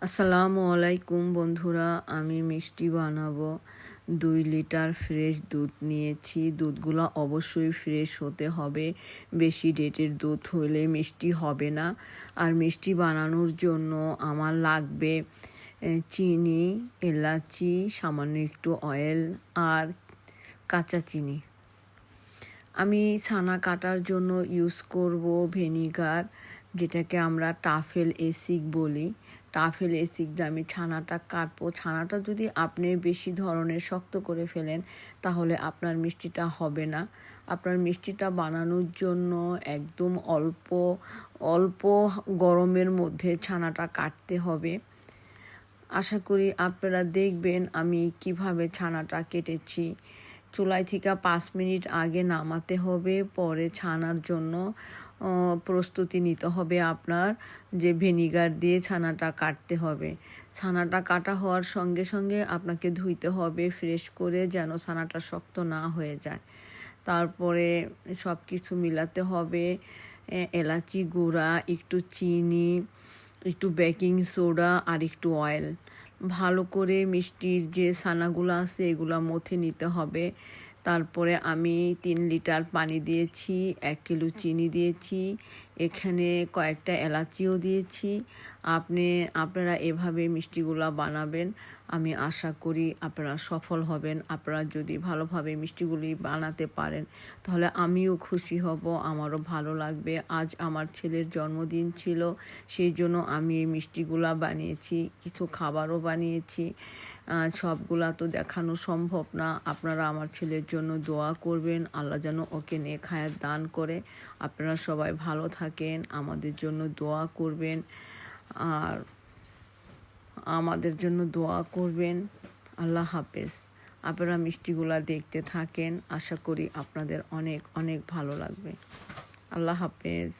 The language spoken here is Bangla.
আসসালামু আলাইকুম বন্ধুরা, আমি মিষ্টি বানাবো। 2 লিটার ফ্রেশ দুধ নিয়েছি। দুধগুলো অবশ্যই ফ্রেশ হতে হবে, বেশি ডেটের দুধ হলে মিষ্টি হবে না। আর মিষ্টি বানানোর জন্য আমার লাগবে চিনি, এলাচি, সামান্য একটু অয়েল আর কাঁচা চিনি। আমি ছানা কাটার জন্য ইউজ করব ভিনিগার, যেটাকে আমরা টাফেল এসিড বলি। টাফেল এসিড দিয়ে আমি ছানাটা কাটবো। ছানাটা যদি আপনি বেশি ধরনের শক্ত করে ফেলেন তাহলে আপনার মিষ্টিটা হবে না। আপনার মিষ্টিটা বানানোর জন্য একদম অল্প অল্প গরমের মধ্যে ছানাটা কাটতে হবে। আশা করি আপনারা দেখবেন আমি কিভাবে ছানাটা কেটেছি। চুলায় থেকে 5 মিনিট আগে নামাতে হবে, পরে ছানার জন্য প্রস্তুতি নিতে হবে আপনার, যে ভিনিগার দিয়ে ছানাটা কাটতে হবে। ছানাটা কাটা হওয়ার সঙ্গে সঙ্গে আপনাকে ধুইতে হবে ফ্রেশ করে, যেন ছানাটা শক্ত না হয়ে যায়। তারপরে সব কিছু মিলাতে হবে, এলাচি গুঁড়া, একটু চিনি, একটু বেকিং সোডা আর একটু অয়েল। ভালো করে মিষ্টির যে ছানাগুলো আছে এগুলো মথে নিতে হবে। তারপরে আমি 3 লিটার পানি দিয়েছি, 1 কিলো চিনি দিয়েছি, এখানে কয়েকটা এলাচিও দিয়েছি। আপনারা এভাবে মিষ্টিগুলো বানাবেন। আমি আশা করি আপনারা সফল হবেন। আপনারা যদি ভালোভাবে মিষ্টিগুলি বানাতে পারেন তাহলে আমিও খুশি হব, আমারও ভালো লাগবে। আজ আমার ছেলের জন্মদিন ছিল, সেই জন্য আমি এই মিষ্টিগুলা বানিয়েছি, কিছু খাবারও বানিয়েছি। সবগুলা তো দেখানো সম্ভব না। আপনারা আমার ছেলের জন্য দোয়া করবেন, আল্লাহ যেন ওকে নেক হায়াত দান করে। আপনারা সবাই ভালো থাকেন, আমাদের জন্য দোয়া করবেন আর আমাদের জন্য দোয়া করবেন। আল্লাহ হাফেজ। আপনারা মিষ্টিগুলা দেখতে থাকেন, আশা করি আপনাদের অনেক অনেক ভালো লাগবে। আল্লাহ হাফেজ।